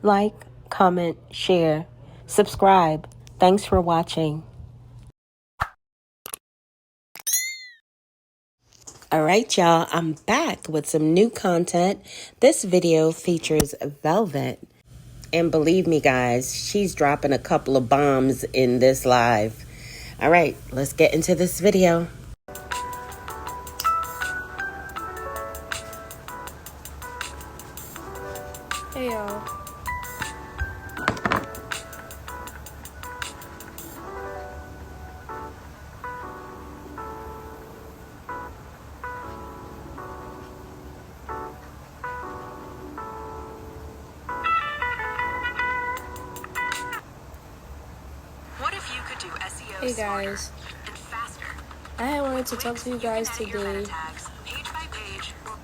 like, comment, share, subscribe. Thanks for watching. Alright y'all, I'm back with some new content. This video features Velvet. And believe me guys, she's dropping a couple of bombs in this live. Alright, let's get into this video. Hey y'all. What if you could do SEO Hey guys. and faster? I had wanted to talk to you guys today. Tags, page by page, or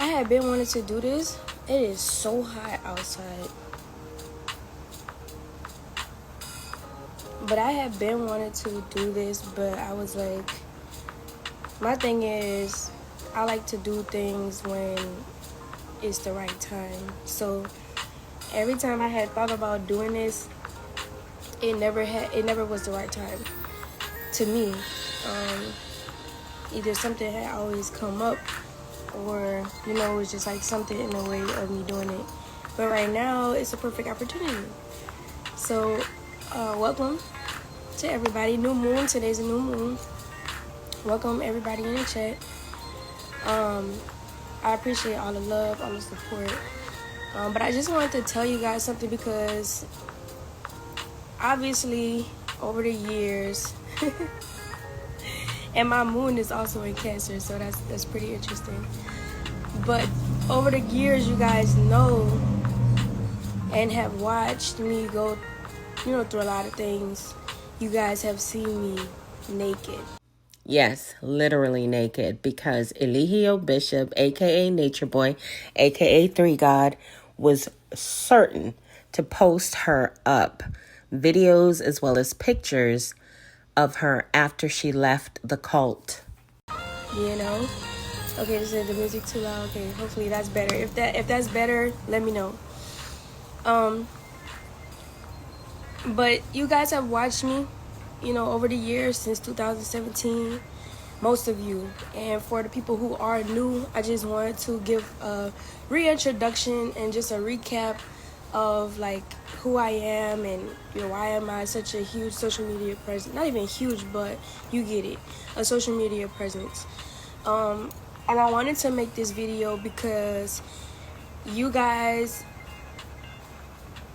I had been wanting to do this. It is so hot outside. But I had been wanting to do this, but I was like, my thing is, I like to do things when it's the right time. So every time I had thought about doing this, it never was the right time to me. Either something had always come up, or it was just like something in the way of me doing it. But right now it's a perfect opportunity. So welcome to everybody. New moon. Today's a new moon. Welcome everybody in the chat. I appreciate all the love, all the support. But I just wanted to tell you guys something, because obviously over the years and my moon is also in Cancer, so that's pretty interesting. But over the years, you guys know and have watched me go through a lot of things. You guys have seen me naked. Yes, literally naked, because Eligio Bishop, aka Nature Boy, aka 3 God, was certain to post her up videos as well as pictures of her after she left the cult. Okay, this is the music too loud. Okay, hopefully that's better. If that's better, let me know. But you guys have watched me over the years since 2017, most of you. And for the people who are new, I just wanted to give a reintroduction and just a recap of like who I am, and why am I such a huge social media presence. Not even huge, but you get it, a social media presence. And I wanted to make this video because you guys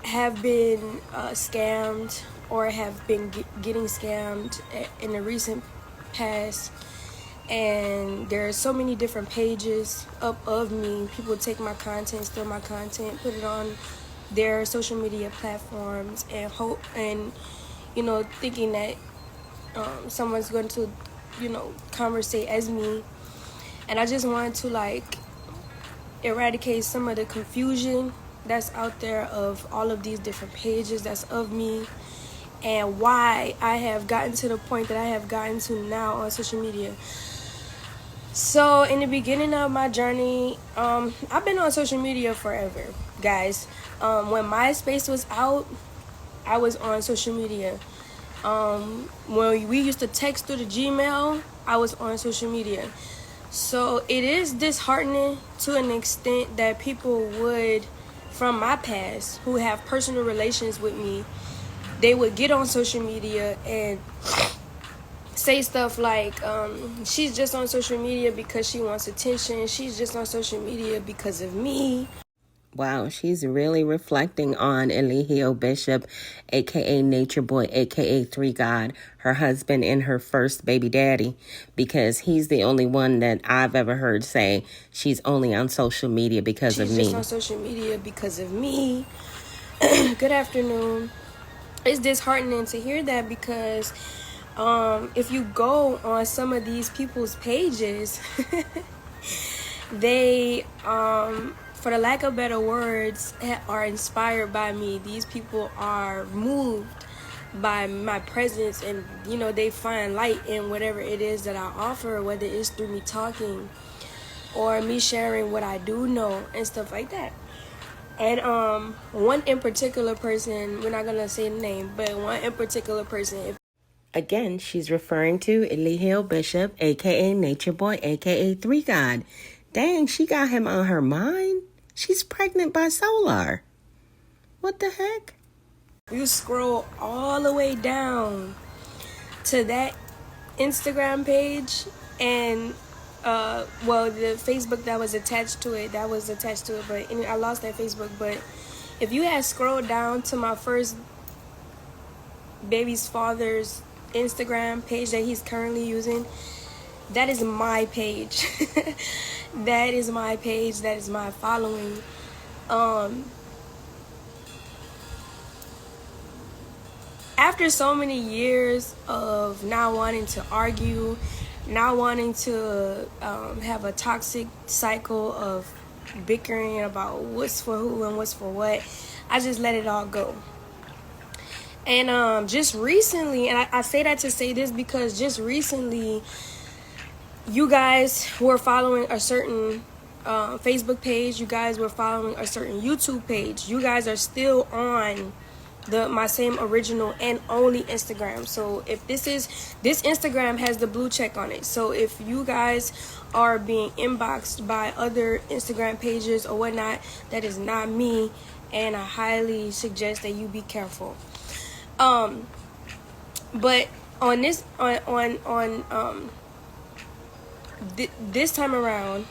have been scammed, or have been getting scammed in the recent past. And there are so many different pages up of me. People take my content, steal my content, put it on their social media platforms, and hope and thinking that someone's going to conversate as me. And I just wanted to eradicate some of the confusion that's out there of all of these different pages that's of me, and why I have gotten to the point that I have gotten to now on social media. So in the beginning of my journey, I've been on social media forever, guys. When MySpace was out, I was on social media. When we used to text through the Gmail, I was on social media. So it is disheartening to an extent that people would, from my past, who have personal relations with me, they would get on social media and say stuff like, she's just on social media because she wants attention. She's just on social media because of me. Wow, she's really reflecting on Eligio Bishop, aka Nature Boy, aka 3 God, her husband and her first baby daddy, because he's the only one that I've ever heard say she's only on social media because of me. She's just on social media because of me. Good afternoon. It's disheartening to hear that, because if you go on some of these people's pages, they for the lack of better words, are inspired by me. These people are moved by my presence, and they find light in whatever it is that I offer, whether it's through me talking or me sharing what I do know and stuff like that. And one in particular person, we're not gonna say the name, but one in particular person. Again, she's referring to Eligio Bishop, aka Nature Boy, aka 3 God. Dang, she got him on her mind. She's pregnant by Solar. What the heck? You scroll all the way down to that Instagram page, and the Facebook that was attached to it, but I lost that Facebook. But if you had scrolled down to my first baby's father's Instagram page that he's currently using, that is my page. That is my page. That is my following. After so many years of not wanting to argue, not wanting to have a toxic cycle of bickering about what's for who and what's for what, I just let it all go. And just recently, and I say that to say this because just recently, you guys were following a certain Facebook page, you guys were following a certain YouTube page, you guys are still on my same original and only Instagram. So if this Instagram has the blue check on it. So if you guys are being inboxed by other Instagram pages or whatnot, that is not me, and I highly suggest that you be careful. But on this this time around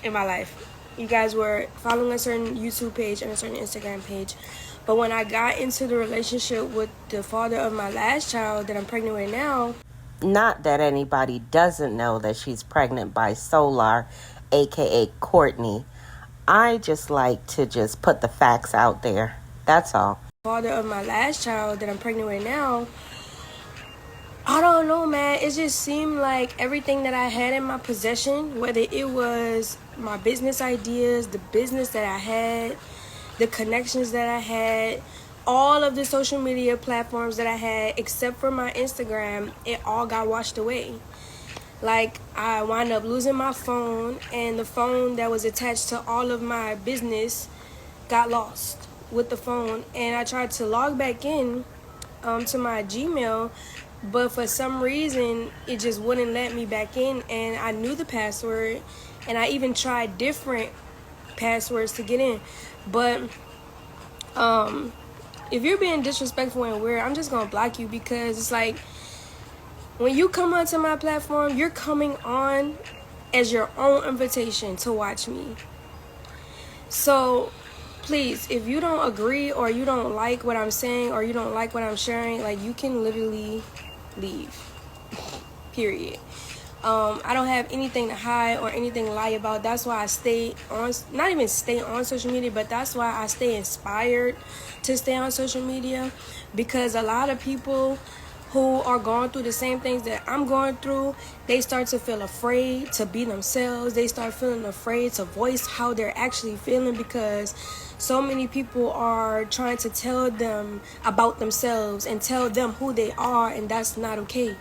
in my life, you guys were following a certain YouTube page and a certain Instagram page. But when I got into the relationship with the father of my last child that I'm pregnant with now, not that anybody doesn't know that she's pregnant by Solar, aka Courtney. I just like to just put the facts out there. That's all. Father of my last child that I'm pregnant with now, I don't know, man. It just seemed like everything that I had in my possession, whether it was my business ideas, the business that I had, the connections that I had, all of the social media platforms that I had, except for my Instagram, it all got washed away. Like, I wound up losing my phone, and the phone that was attached to all of my business got lost with the phone. And I tried to log back in to my Gmail, but for some reason, it just wouldn't let me back in, and I knew the password, and I even tried different passwords to get in. But if you're being disrespectful and weird, I'm just gonna block you, because it's like, when you come onto my platform, you're coming on as your own invitation to watch me. So please, if you don't agree, or you don't like what I'm saying, or you don't like what I'm sharing, like, you can literally leave, period. I don't have anything to hide or anything to lie about. That's why I stay on, not even stay on social media, but that's why I stay inspired to stay on social media, because a lot of people who are going through the same things that I'm going through, they start to feel afraid to be themselves. They start feeling afraid to voice how they're actually feeling, because so many people are trying to tell them about themselves and tell them who they are, and that's not okay.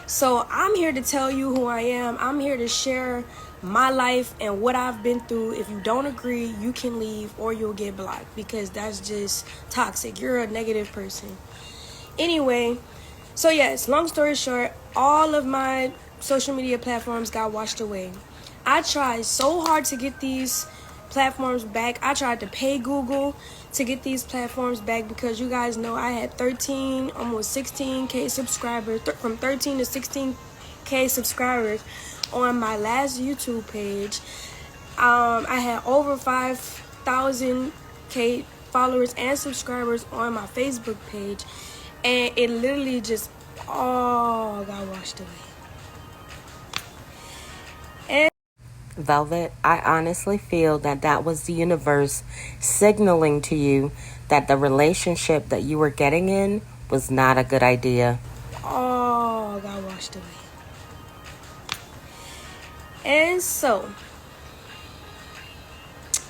So I'm here to tell you who I am. I'm here to share my life and what I've been through. If you don't agree, you can leave or you'll get blocked, because that's just toxic. You're a negative person. Anyway, so yes, long story short, all of my social media platforms got washed away. I tried so hard to get these platforms back. I tried to pay Google to get these platforms back, because you guys know I had 13, almost 16K subscribers, from 13 to 16K subscribers on my last YouTube page. I had over 5,000K followers and subscribers on my Facebook page, and it literally just all got washed away. Velvet, I honestly feel that was the universe signaling to you that the relationship that you were getting in was not a good idea. All got washed away. And so,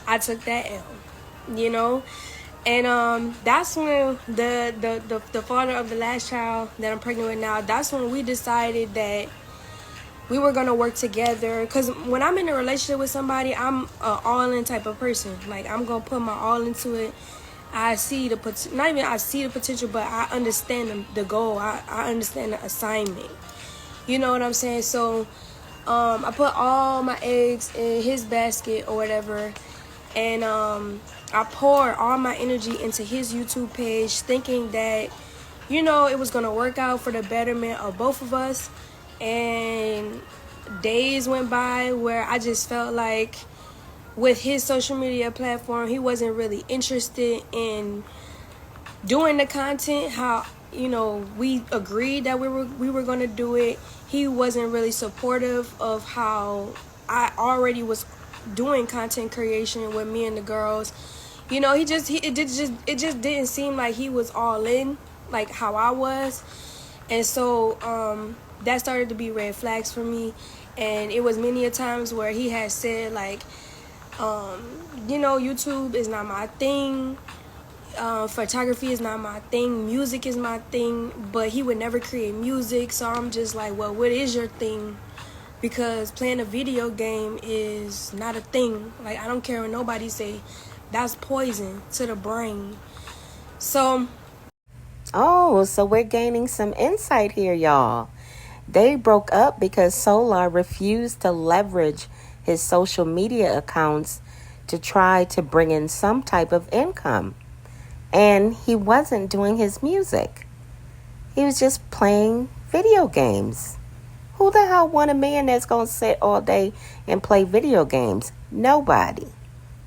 I took that L, and that's when the father of the last child that I'm pregnant with now, that's when we decided that we were gonna work together. Cause when I'm in a relationship with somebody, I'm a all-in type of person. Like, I'm gonna put my all into it. I see the not even I see the potential, but I understand the goal. I understand the assignment. You know what I'm saying? So I put all my eggs in his basket or whatever, and I poured all my energy into his YouTube page, thinking that, you know, it was gonna work out for the betterment of both of us. And days went by where I just felt like with his social media platform, he wasn't really interested in doing the content how, you know, we agreed that we were going to do it. He wasn't really supportive of how I already was doing content creation with me and the girls. You know, it just didn't seem like he was all in like how I was. And so that started to be red flags for me. And it was many a times where he had said like, you know, YouTube is not my thing. Photography is not my thing. Music is my thing. But he would never create music. So I'm just like, well, what is your thing? Because playing a video game is not a thing. Like, I don't care what nobody say. That's poison to the brain. So... Oh, so we're gaining some insight here, y'all. They broke up because Solar refused to leverage his social media accounts to try to bring in some type of income. And he wasn't doing his music. He was just playing video games. Who the hell want a man that's going to sit all day and play video games? Nobody.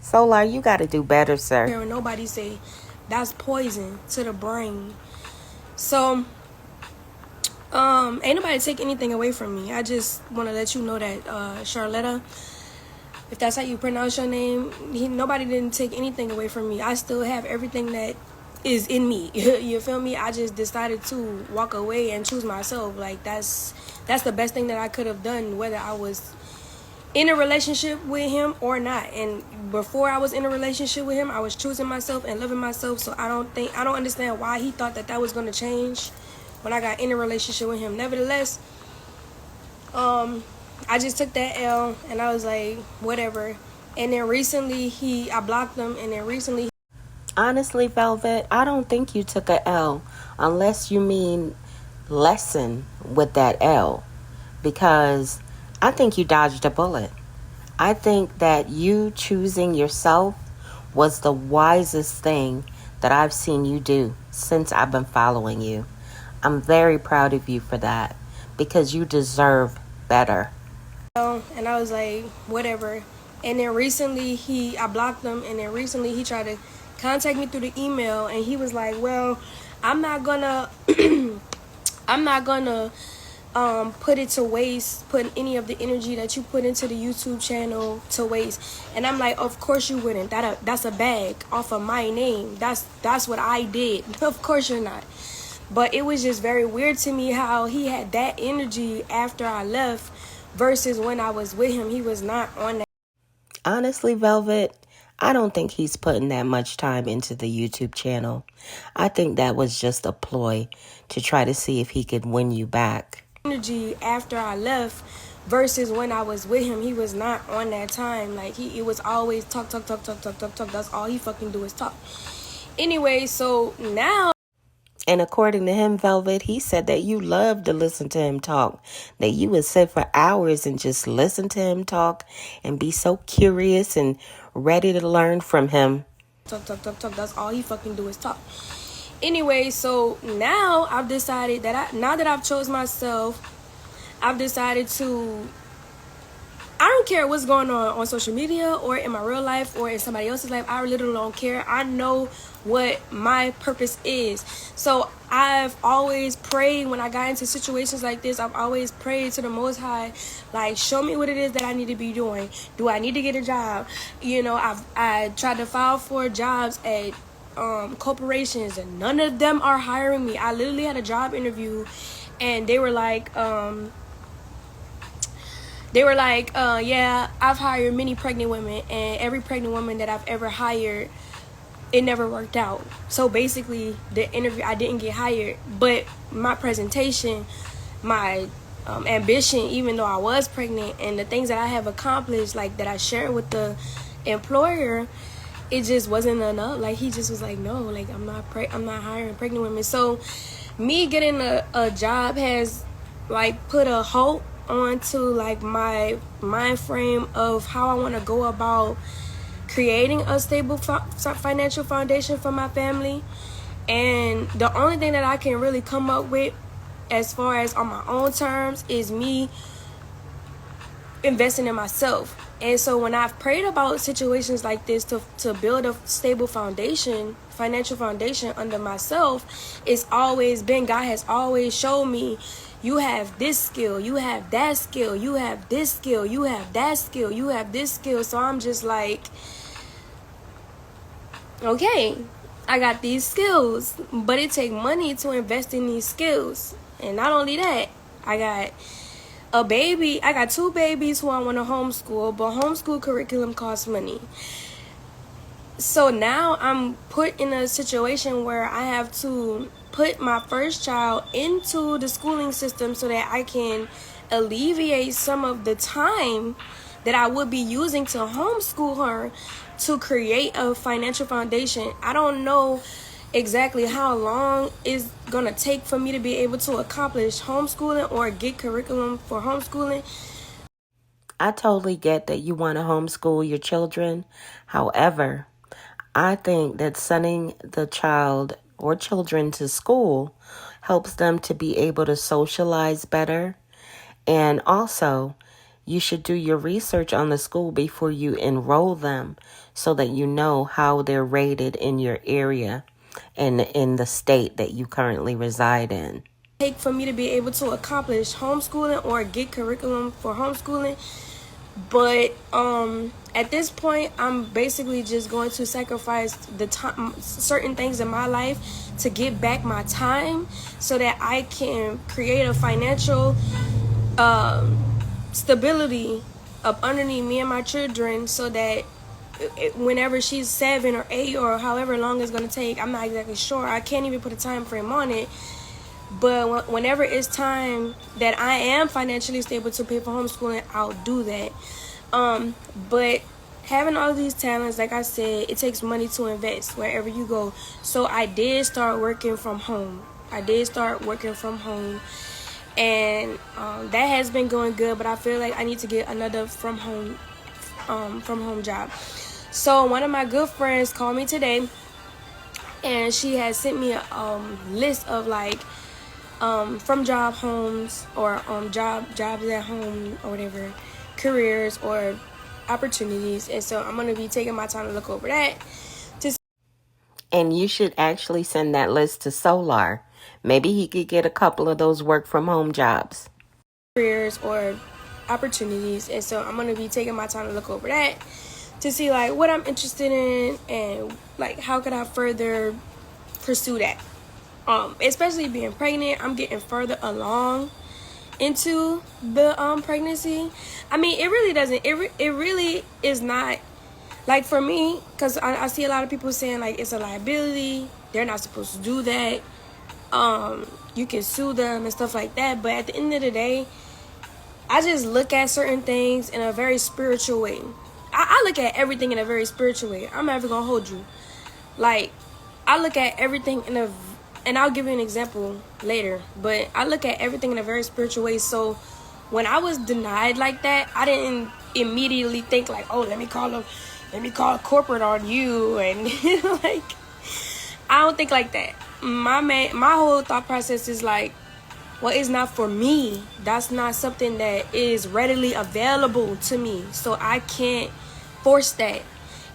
Solar, you got to do better, sir. Hearing nobody say that's poison to the brain. So, ain't nobody take anything away from me. I just want to let you know that Charlotta, if that's how you pronounce your name, nobody didn't take anything away from me. I still have everything that is in me. You feel me? I just decided to walk away and choose myself. Like, that's the best thing that I could have done, whether I was in a relationship with him or not. And before I was in a relationship with him, I was choosing myself and loving myself. So I don't understand why he thought that was going to change when I got in a relationship with him. Nevertheless, I just took that L and I was like, whatever. And then recently I blocked him, and then recently... Honestly, Velvet, I don't think you took a L unless you mean lesson with that L, because I think you dodged a bullet. I think that you choosing yourself was the wisest thing that I've seen you do since I've been following you. I'm very proud of you for that, because you deserve better. And I was like, whatever. And then recently I blocked him, and then recently he tried to contact me through the email, and he was like, well, I'm not gonna put it to waste, put any of the energy that you put into the YouTube channel to waste. And I'm like, of course you wouldn't. That's a bag off of my name. That's what I did. Of course you're not. But it was just very weird to me how he had that energy after I left versus when I was with him. He was not on that. Honestly, Velvet, I don't think he's putting that much time into the YouTube channel. I think that was just a ploy to try to see if he could win you back. Energy after I left versus when I was with him, he was not on that time. Like, it was always talk. That's all he fucking do is talk. Anyway, so now... And according to him, Velvet, he said that you love to listen to him talk. That you would sit for hours and just listen to him talk and be so curious and ready to learn from him. Talk. That's all he fucking do is talk. Anyway, so now I've decided that now that I've chose myself, I've decided to... I don't care what's going on social media or in my real life or in somebody else's life. I literally don't care. I know what my purpose is. So I've always prayed when I got into situations like this. I've always prayed to the Most High, like, show me what it is that I need to be doing. Do I need to get a job? You know, I tried to file for jobs at corporations, and none of them are hiring me. I literally had a job interview, and they were like, yeah, I've hired many pregnant women, and every pregnant woman that I've ever hired, it never worked out. So basically, the interview, I didn't get hired, but my presentation, my ambition, even though I was pregnant, and the things that I have accomplished, like that I shared with the employer, it just wasn't enough. Like he just was like, no, like I'm not hiring pregnant women. So me getting a job has like put a halt onto like my mind frame of how I want to go about creating a stable financial foundation for my family. And the only thing that I can really come up with as far as on my own terms is me investing in myself. And so when I've prayed about situations like this to build a stable foundation, financial foundation under myself, it's always been, God has always showed me, you have this skill, you have that skill, you have this skill, you have that skill, you have this skill. So I'm just like, okay, I got these skills, but it takes money to invest in these skills. And not only that, I got two babies who I want to homeschool, but homeschool curriculum costs money. So now I'm put in a situation where I have to put my first child into the schooling system so that I can alleviate some of the time that I would be using to homeschool her to create a financial foundation. I don't know exactly how long it's gonna take for me to be able to accomplish homeschooling or get curriculum for homeschooling. I totally get that you want to homeschool your children. However, I think that sending the child or children to school helps them to be able to socialize better. And also, you should do your research on the school before you enroll them so that you know how they're rated in your area and in the state that you currently reside in. Take for me to be able to accomplish homeschooling or get curriculum for homeschooling. But at this point, I'm basically just going to sacrifice the time, certain things in my life to get back my time so that I can create a financial stability up underneath me and my children, so that whenever she's 7 or 8 or however long it's going to take, I'm not exactly sure. I can't even put a time frame on it. But whenever it's time that I am financially stable to pay for homeschooling, I'll do that. But having all these talents, like I said, it takes money to invest wherever you go. So I did start working from home. And that has been going good, but I feel like I need to get another from home job. So one of my good friends called me today, and she has sent me a list of like from job homes or jobs at home or whatever, careers or opportunities. And so I'm gonna be taking my time to look over that. And you should actually send that list to Solar. Maybe he could get a couple of those work from home jobs. Careers or opportunities. And so I'm gonna be taking my time to look over that to see like what I'm interested in and like how could I further pursue that. Especially being pregnant, I'm getting further along into the pregnancy. I mean, it really doesn't. It really is not like for me, because I see a lot of people saying like it's a liability. They're not supposed to do that. You can sue them and stuff like that. But at the end of the day, I just look at certain things in a very spiritual way. I look at everything in a very spiritual way. I'm never gonna hold you. Like, I look at everything and I'll give you an example later, but I look at everything in a very spiritual way. So when I was denied like that, I didn't immediately think like, oh, let me call corporate on you, and like, I don't think like that. My whole thought process is like, well, it's not for me. That's not something that is readily available to me, so I can't force that.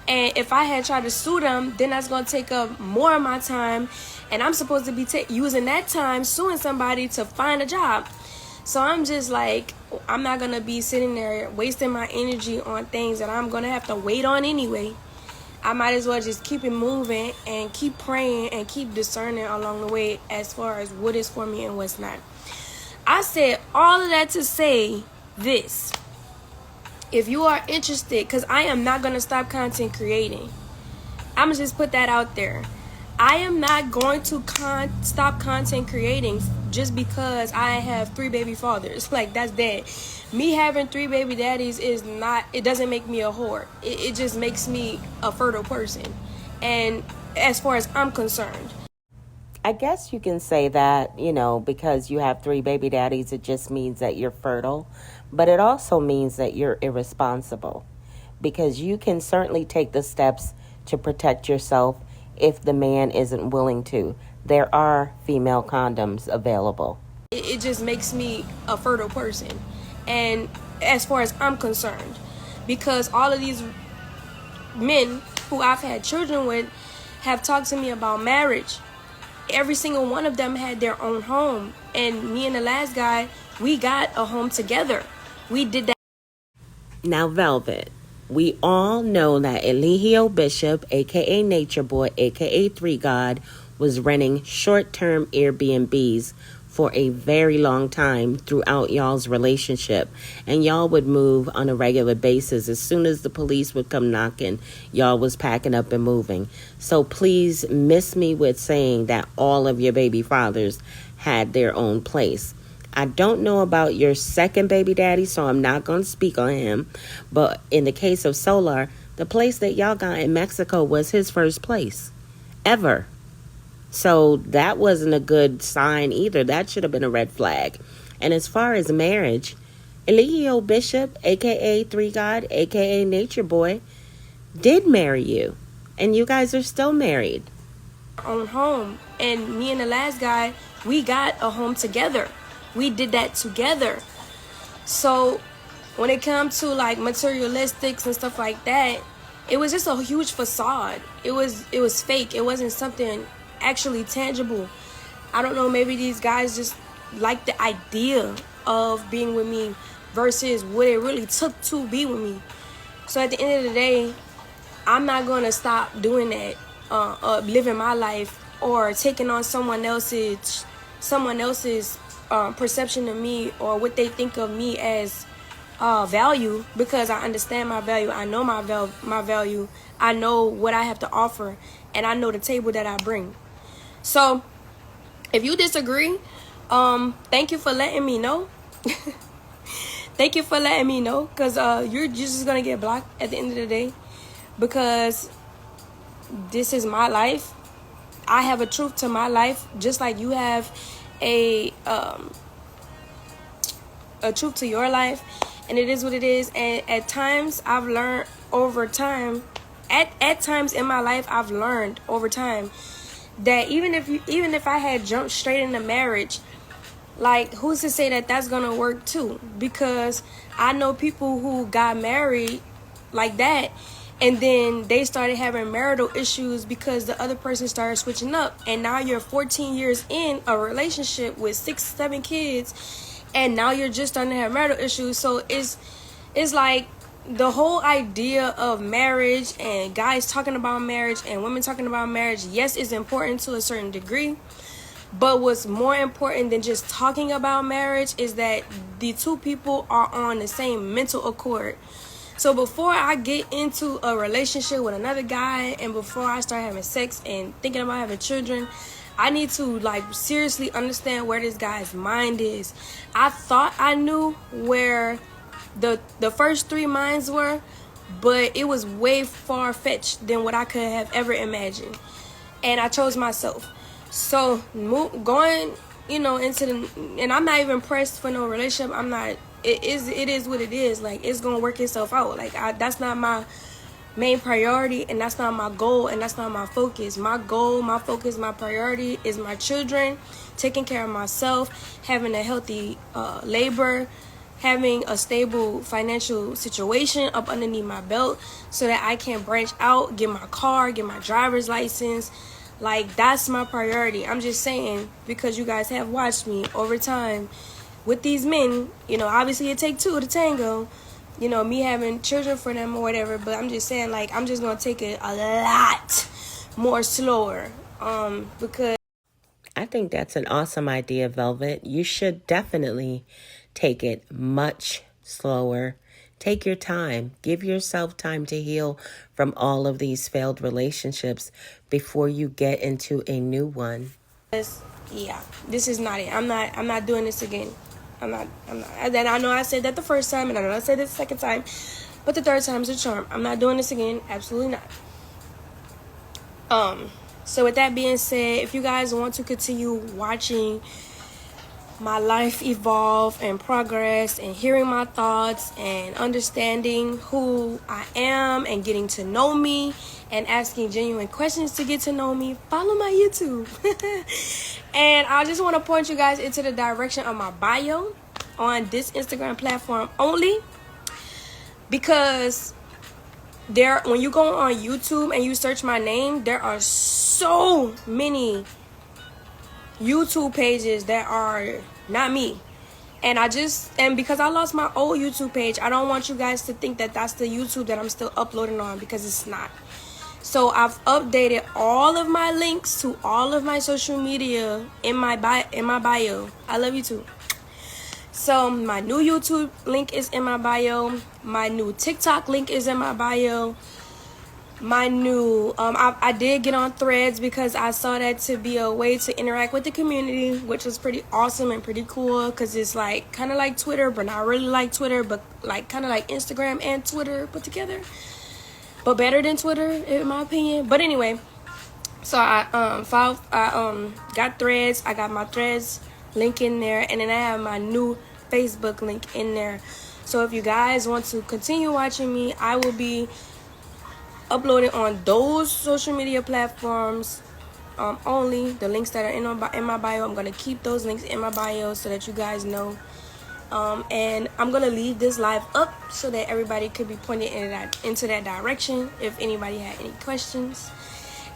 And if I had tried to sue them, then that's going to take up more of my time. And I'm supposed to be using that time suing somebody to find a job. So I'm just like, I'm not going to be sitting there wasting my energy on things that I'm going to have to wait on anyway. I might as well just keep it moving and keep praying and keep discerning along the way as far as what is for me and what's not. I said all of that to say this. If you are interested, because I am not going to stop content creating. I'm going to just put that out there. I am not going to stop content creating just because I have 3 baby fathers. Like, that's dead. Me having 3 baby daddies is not, it doesn't make me a whore. It just makes me a fertile person. And as far as I'm concerned. I guess you can say that, because you have 3 baby daddies, it just means that you're fertile. But it also means that you're irresponsible, because you can certainly take the steps to protect yourself if the man isn't willing to. There are female condoms available. It just makes me a fertile person. And as far as I'm concerned, because all of these men who I've had children with have talked to me about marriage. Every single one of them had their own home. And me and the last guy, we got a home together. We did that. Now, Velvet, we all know that Eligio Bishop, a.k.a. Nature Boy, a.k.a. 3 God, was renting short-term Airbnbs for a very long time throughout y'all's relationship. And y'all would move on a regular basis. As soon as the police would come knocking, y'all was packing up and moving. So please miss me with saying that all of your baby fathers had their own place. I don't know about your second baby daddy, so I'm not going to speak on him. But in the case of Solar, the place that y'all got in Mexico was his first place ever. So that wasn't a good sign either. That should have been a red flag. And as far as marriage, Eligio Bishop, a.k.a. 3 God, a.k.a. Nature Boy, did marry you. And you guys are still married. Own home. And me and the last guy, we got a home together. We did that together. So when it comes to like materialistics and stuff like that, it was just a huge facade. It was fake. It wasn't something actually tangible. I don't know, maybe these guys just like the idea of being with me versus what it really took to be with me. So at the end of the day, I'm not going to stop doing that, living my life or taking on someone else's perception of me or what they think of me as value, because I understand my value. I know my value. I know what I have to offer, and I know the table that I bring. So if you disagree, thank you for letting me know. Thank you for letting me know, because you're just going to get blocked at the end of the day, because this is my life. I have a truth to my life, just like you have a truth to your life, and it is what it is. And at times I've learned over time, at times in my life I've learned over time that even if I had jumped straight into marriage, like, who's to say that that's gonna work too? Because I know people who got married like that, and then they started having marital issues because the other person started switching up. And now you're 14 years in a relationship with 6-7 kids, and now you're just starting to have marital issues. So it's like the whole idea of marriage and guys talking about marriage and women talking about marriage, yes, is important to a certain degree. But what's more important than just talking about marriage is that the two people are on the same mental accord. So before I get into a relationship with another guy, and before I start having sex and thinking about having children, I need to like seriously understand where this guy's mind is. I thought I knew where the first 3 minds were, but it was way far-fetched than what I could have ever imagined. And I chose myself. So going, into and I'm not even pressed for no relationship. I'm not. It is what it is. Like, it's gonna work itself out. Like, that's not my main priority, and that's not my goal, and that's not my focus. My goal, my focus, my priority is my children, taking care of myself, having a healthy labor, having a stable financial situation up underneath my belt, so that I can branch out, get my car, get my driver's license. Like, that's my priority. I'm just saying, because you guys have watched me over time with these men, obviously it takes 2 to tango, me having children for them or whatever, but I'm just saying, like, I'm just going to take it a lot more slower, because I think that's an awesome idea, Velvet. You should definitely take it much slower. Take your time. Give yourself time to heal from all of these failed relationships before you get into a new one. Yeah, this is not it. I'm not doing this again. I'm not. And then I know I said that the first time, and I know I said it the second time, but the third time's a charm. I'm not doing this again. Absolutely not. So with that being said, if you guys want to continue watching my life evolve and progress and hearing my thoughts and understanding who I am and getting to know me and asking genuine questions to get to know me, follow my YouTube. And I just want to point you guys into the direction of my bio on this Instagram platform only, because when you go on YouTube and you search my name, there are so many YouTube pages that are not me. And because I lost my old YouTube page, I don't want you guys to think that that's the YouTube that I'm still uploading on, because it's not. So I've updated all of my links to all of my social media in my bio. I love you too. So my new YouTube link is in my bio. My new TikTok link is in my bio. My new I did get on Threads because I saw that to be a way to interact with the community, which was pretty awesome and pretty cool, because it's like kind of like Twitter, but not really like Twitter, but like kind of like Instagram and Twitter put together, but better than Twitter in my opinion. But anyway, so I got Threads. I got my Threads link in there, and then I have my new Facebook link in there. So if you guys want to continue watching me, I will be uploading on those social media platforms only. The links that are in my bio, I'm gonna keep those links in my bio so that you guys know. And I'm gonna leave this live up so that everybody could be pointed into that direction if anybody had any questions.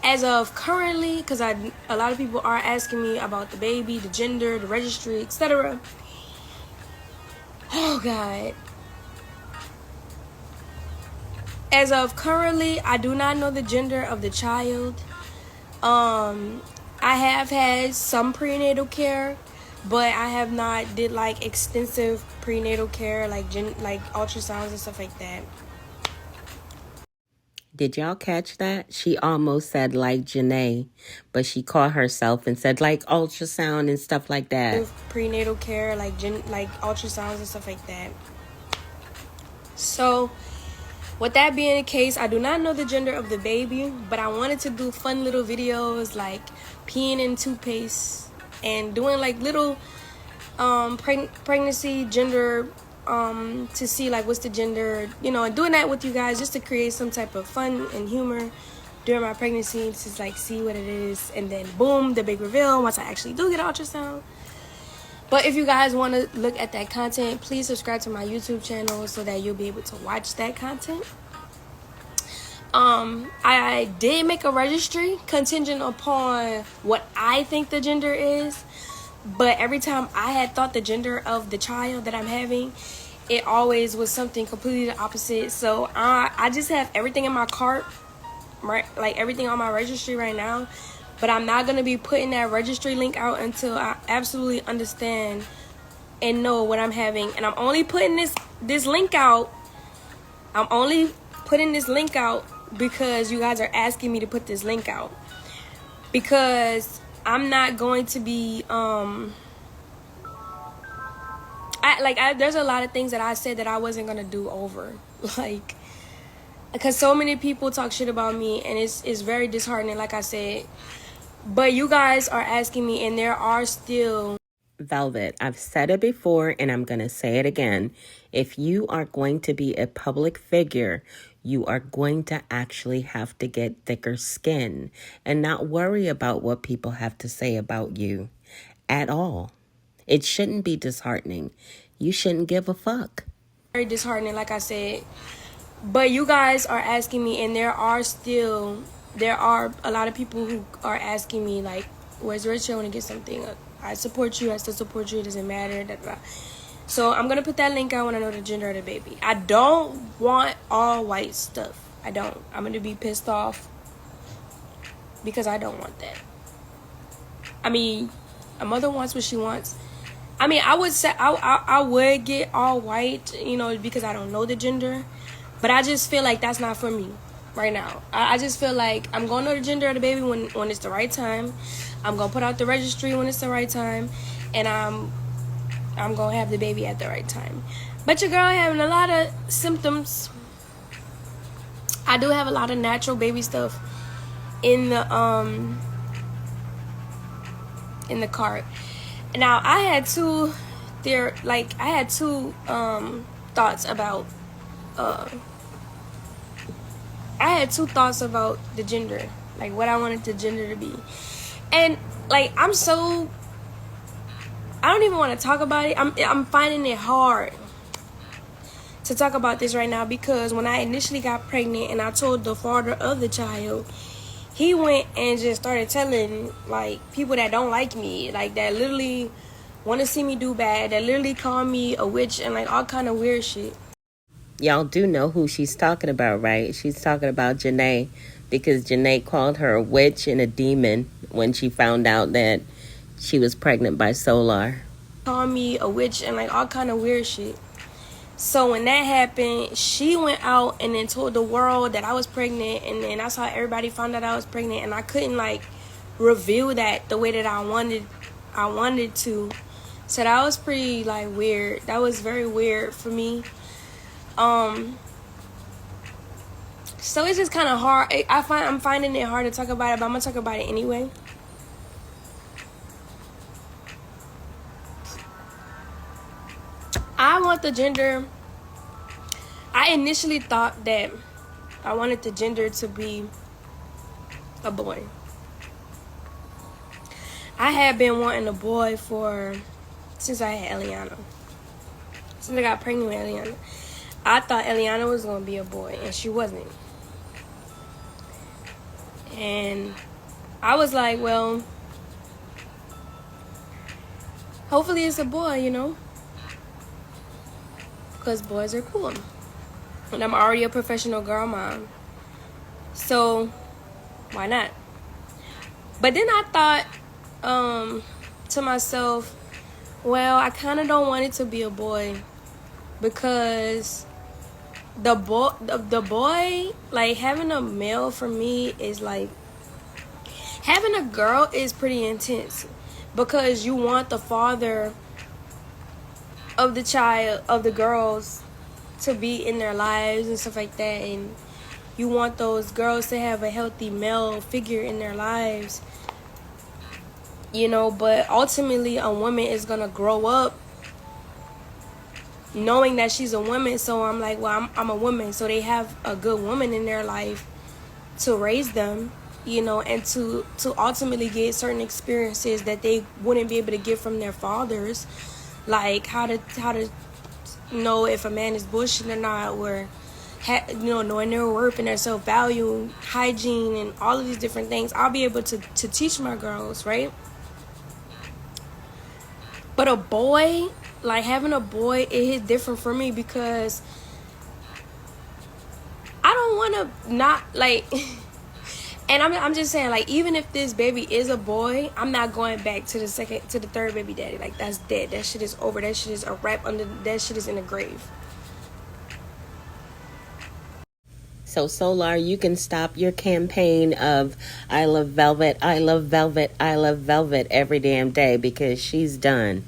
As of currently, because a lot of people are asking me about the baby, the gender, the registry, etc. Oh God. As of currently, I do not know the gender of the child. I have had some prenatal care, but I have not did like extensive prenatal care, like ultrasounds and stuff like that. Did y'all catch that? She almost said like Janae, but she caught herself and said like ultrasound and stuff like that. Prenatal care, like ultrasounds and stuff like that. So with that being the case, I do not know the gender of the baby, but I wanted to do fun little videos like peeing in toothpaste and doing like little pregnancy gender to see like what's the gender, and doing that with you guys just to create some type of fun and humor during my pregnancy, to like see what it is, and then boom, the big reveal once I actually do get an ultrasound. But if you guys want to look at that content, please subscribe to my YouTube channel so that you'll be able to watch that content. I did make a registry contingent upon what I think the gender is, but every time I had thought the gender of the child that I'm having, it always was something completely the opposite. So I just have everything in my cart, right? Like everything on my registry right now. But I'm not going to be putting that registry link out until I absolutely understand and know what I'm having. And I'm only putting this link out. I'm only putting this link out because you guys are asking me to put this link out. Because I'm not going to be... there's a lot of things that I said that I wasn't going to do over. Like... Because so many people talk shit about me, and it's very disheartening, like I said. But you guys are asking me, and there are still... Velvet, I've said it before, and I'm going to say it again. If you are going to be a public figure, you are going to actually have to get thicker skin and not worry about what people have to say about you at all. It shouldn't be disheartening. You shouldn't give a fuck. Very disheartening, like I said. But you guys are asking me, and there are a lot of people who are asking me, like, where's the registry? I want to get something. I support you. I still support you. It doesn't matter. Blah, blah. So I'm going to put that link out when I know the gender of the baby. I don't want all white stuff. I don't. I'm going to be pissed off because I don't want that. I mean, a mother wants what she wants. I mean, I would say I would get all white, you know, because I don't know the gender. But I just feel like that's not for me right now. I just feel like I'm going to know the gender of the baby when it's the right time. I'm going to put out the registry when it's the right time. And I'm going to have the baby at the right time. But your girl having a lot of symptoms. I do have a lot of natural baby stuff in the cart. Now I had two thoughts about the gender, like what I wanted the gender to be. And like I don't even want to talk about it. I'm finding it hard to talk about this right now because when I initially got pregnant and I told the father of the child, he went and just started telling like people that don't like me, like that literally want to see me do bad, that literally call me a witch and like all kind of weird shit. Y'all do know who she's talking about, right? She's talking about Janae, because Janae called her a witch and a demon when she found out that she was pregnant by Solar. Call me a witch and like all kind of weird shit. So when that happened, she went out and then told the world that I was pregnant, and then that's how everybody found out I was pregnant, and I couldn't like reveal that the way that I wanted to. So that was pretty like weird. That was very weird for me. So it's just kind of hard. I'm finding it hard to talk about it, but I'm gonna talk about it anyway. I want the gender. I initially thought that I wanted the gender to be a boy. I had been wanting a boy since I had Eliana. Since I got pregnant with Eliana. I thought Eliana was going to be a boy, and she wasn't. And I was like, well, hopefully it's a boy, you know? Because boys are cool. And I'm already a professional girl mom. So, why not? But then I thought to myself, well, I kind of don't want it to be a boy. Because the boy, like having a male for me is like, having a girl is pretty intense. Because you want the father of the child, of the girls, to be in their lives and stuff like that, and you want those girls to have a healthy male figure in their lives, you know. But ultimately a woman is gonna grow up knowing that she's a woman. So I'm like, well, I'm a woman, so they have a good woman in their life to raise them, you know, and to ultimately get certain experiences that they wouldn't be able to get from their fathers. Like how to know if a man is bullshitting or not, or knowing their worth and their self-value, hygiene, and all of these different things. I'll be able to teach my girls, right? But a boy, like having a boy, it hit different for me because I don't want to not like. And I'm just saying, like, even if this baby is a boy, I'm not going back to the third baby daddy. Like, that's dead. That shit is over. That shit is a wrap that shit is in the grave. So, Solar, you can stop your campaign of I love velvet, I love velvet, I love velvet every damn day, because she's done.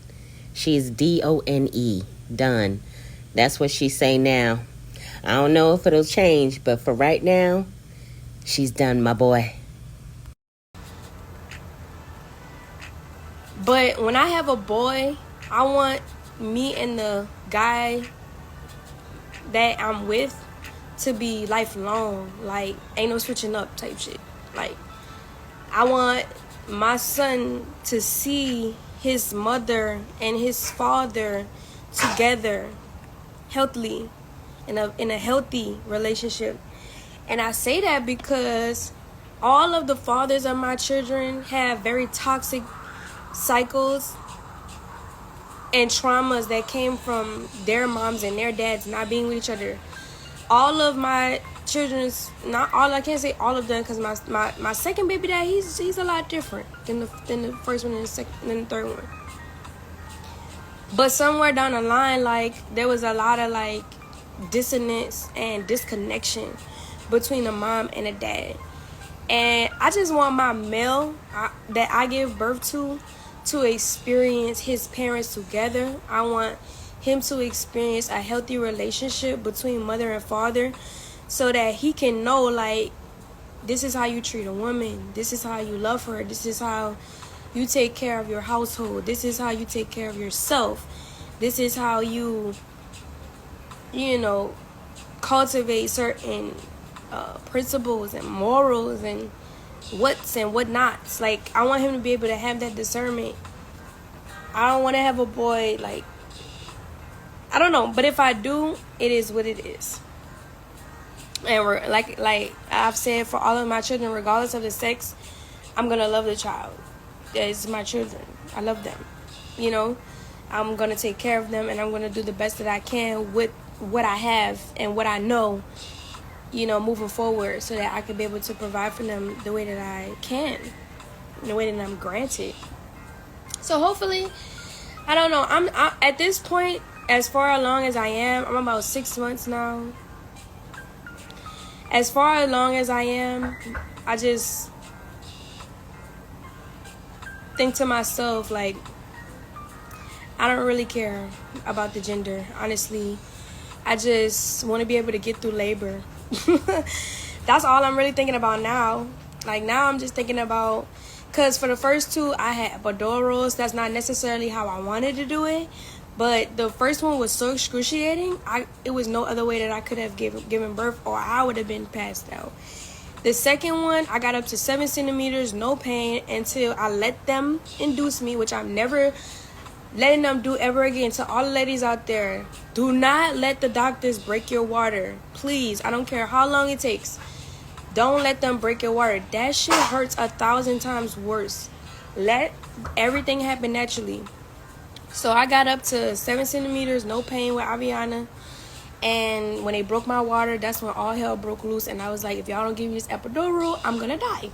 She's DONE, done. That's what she's saying now. I don't know if it'll change, but for right now, she's done, my boy. But when I have a boy, I want me and the guy that I'm with to be lifelong. Like, ain't no switching up type shit. Like, I want my son to see his mother and his father together healthily, in a healthy relationship. And I say that because all of the fathers of my children have very toxic cycles and traumas that came from their moms and their dads not being with each other. All of my children's, not all, I can't say all of them, because my second baby dad, he's a lot different than the first one and the third one. But somewhere down the line, like, there was a lot of like dissonance and disconnection between the mom and the dad. And I just want my male that I give birth to experience his parents together. I want him to experience a healthy relationship between mother and father, so that he can know, like, this is how you treat a woman, this is how you love her, this is how you take care of your household, this is how you take care of yourself, this is how you know, cultivate certain principles and morals and what's and what nots. Like, I want him to be able to have that discernment. I don't want to have a boy, like, I don't know, but if I do, it is what it is. And we're, like I've said, for all of my children, regardless of the sex, I'm gonna love the child. It's my children. I love them. You know, I'm gonna take care of them, and I'm gonna do the best that I can with what I have and what I know, you know, moving forward, so that I can be able to provide for them the way that I can, the way that I'm granted. So hopefully, I don't know. I'm at this point, as far along as I am, I'm about 6 months now. As far along as I am, I just think to myself, like, I don't really care about the gender, honestly. I just want to be able to get through labor. That's all I'm really thinking about now. Like, now I'm just thinking about, because for the first two, I had epidurals. That's not necessarily how I wanted to do it. But the first one was so excruciating, it was no other way that I could have given birth, or I would have been passed out. The second one, I got up to 7 centimeters, no pain, until I let them induce me, which I'm never letting them do ever again. To all the ladies out there, do not let the doctors break your water. Please, I don't care how long it takes. Don't let them break your water. That shit hurts 1,000 times worse. Let everything happen naturally. So I got up to 7 centimeters, no pain with Aviana. And when they broke my water, that's when all hell broke loose. And I was like, if y'all don't give me this epidural, I'm going to die.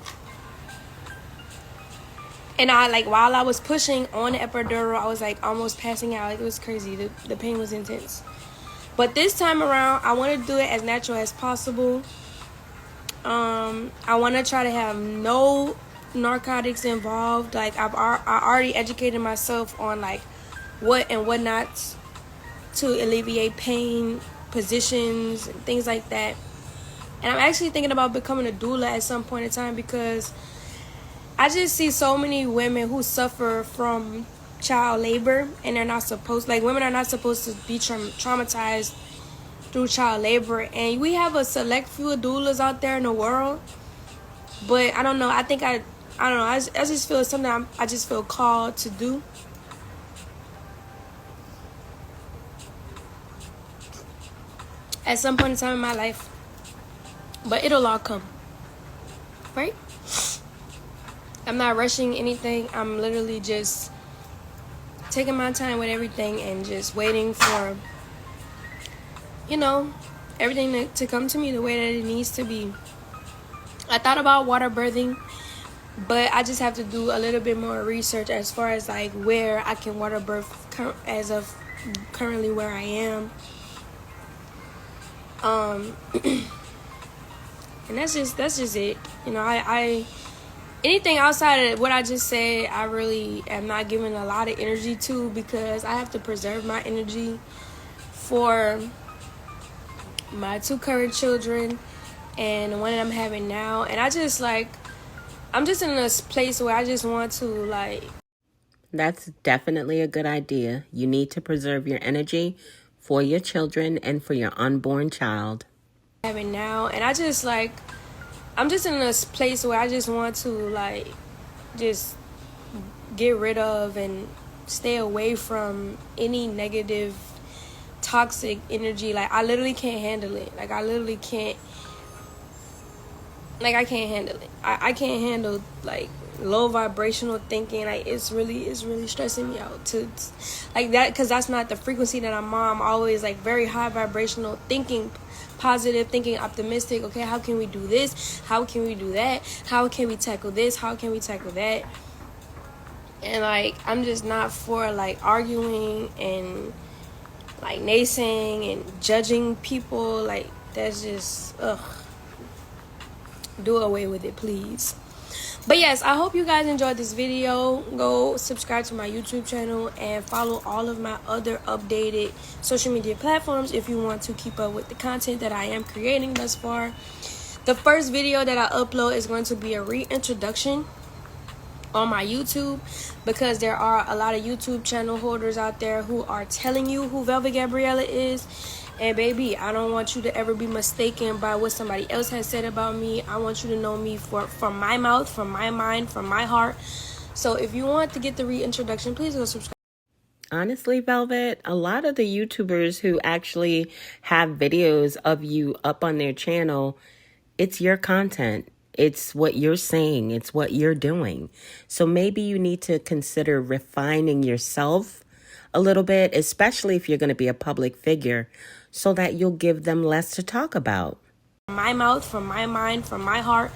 And I, like, while I was pushing on the epidural, I was like almost passing out. It was crazy. The pain was intense. But this time around, I want to do it as natural as possible. I want to try to have no narcotics involved. Like, I already educated myself on, like, what and what not to alleviate pain, positions, and things like that. And I'm actually thinking about becoming a doula at some point in time, because I just see so many women who suffer from child labor, and they're not supposed, like, women are not supposed to be traumatized through child labor. And we have a select few doulas out there in the world, but I don't know, I don't know, I just feel it's something I just feel called to do. At some point in time in my life. But it'll all come. Right? I'm not rushing anything. I'm literally just taking my time with everything and just waiting for, you know, everything to come to me the way that it needs to be. I thought about water birthing, but I just have to do a little bit more research as far as, like, where I can water birth as of currently where I am. And that's just it. You know, I anything outside of what I just said, I really am not giving a lot of energy to, because I have to preserve my energy for my 2 current children and the one that I'm having now. And I'm just in a place where I just want to, like... That's definitely a good idea. You need to preserve your energy for your children and for your unborn child. Having now, and I'm just in a place where I just want to, like, just get rid of and stay away from any negative, toxic energy. Like, I literally can't handle it. Like, I literally can't. Like, I can't handle it. I can't handle, like, low vibrational thinking. Like, it's really stressing me out to, like, that, because that's not the frequency that I'm on. I'm always, like, very high vibrational thinking, positive thinking, optimistic. Okay, how can we do this? How can we do that? How can we tackle this? How can we tackle that? And like, I'm just not for like arguing and like naysaying and judging people. Like, that's just ugh. Do away with it, please. But yes, I hope you guys enjoyed this video. Go subscribe to my YouTube channel and follow all of my other updated social media platforms if you want to keep up with the content that I am creating thus far. The first video that I upload is going to be a reintroduction on my YouTube, because there are a lot of YouTube channel holders out there who are telling you who Velvet Gabriella is. And baby, I don't want you to ever be mistaken by what somebody else has said about me. I want you to know me from my mouth, from my mind, from my heart. So if you want to get the reintroduction, please go subscribe. Honestly, Velvet, a lot of the YouTubers who actually have videos of you up on their channel, it's your content. It's what you're saying. It's what you're doing. So maybe you need to consider refining yourself a little bit, especially if you're going to be a public figure, so that you'll give them less to talk about. From my mouth, from my mind, from my heart.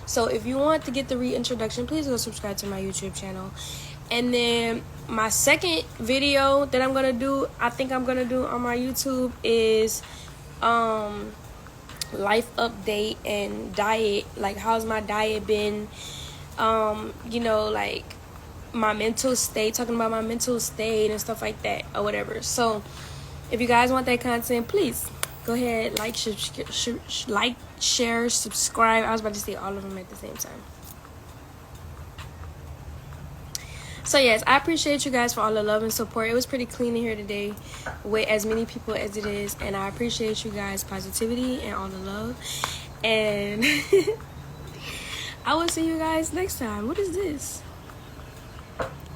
So if you want to get the reintroduction, please go subscribe to my YouTube channel. And then my second video that I'm going to do, I think I'm going to do on my YouTube is life update and diet. Like, how's my diet been? You know, like my mental state, talking about my mental state and stuff like that or whatever. So if you guys want that content, please go ahead, like, share, subscribe. I was about to say all of them at the same time. So yes, I appreciate you guys for all the love and support. It was pretty clean in here today with as many people as it is, and I appreciate you guys' positivity and all the love. And I will see you guys next time. What is this?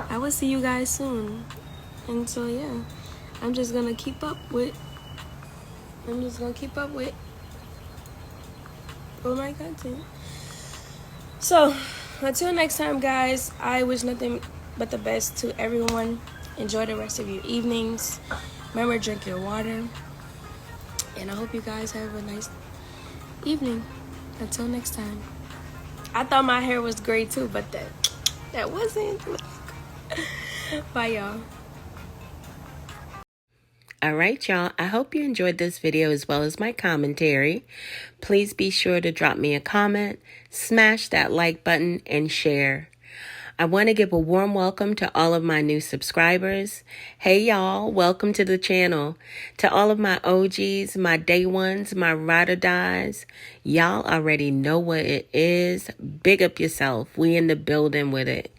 I will see you guys soon. And so yeah, I'm just gonna keep up with all my content. So until next time, guys, I wish nothing but the best to everyone. Enjoy the rest of your evenings. Remember, drink your water. And I hope you guys have a nice evening. Until next time. I thought my hair was great too, but that wasn't. Bye, y'all. All right, y'all. I hope you enjoyed this video as well as my commentary. Please be sure to drop me a comment, smash that like button, and share. I want to give a warm welcome to all of my new subscribers. Hey, y'all. Welcome to the channel. To all of my OGs, my day ones, my ride or dies. Y'all already know what it is. Big up yourself. We in the building with it.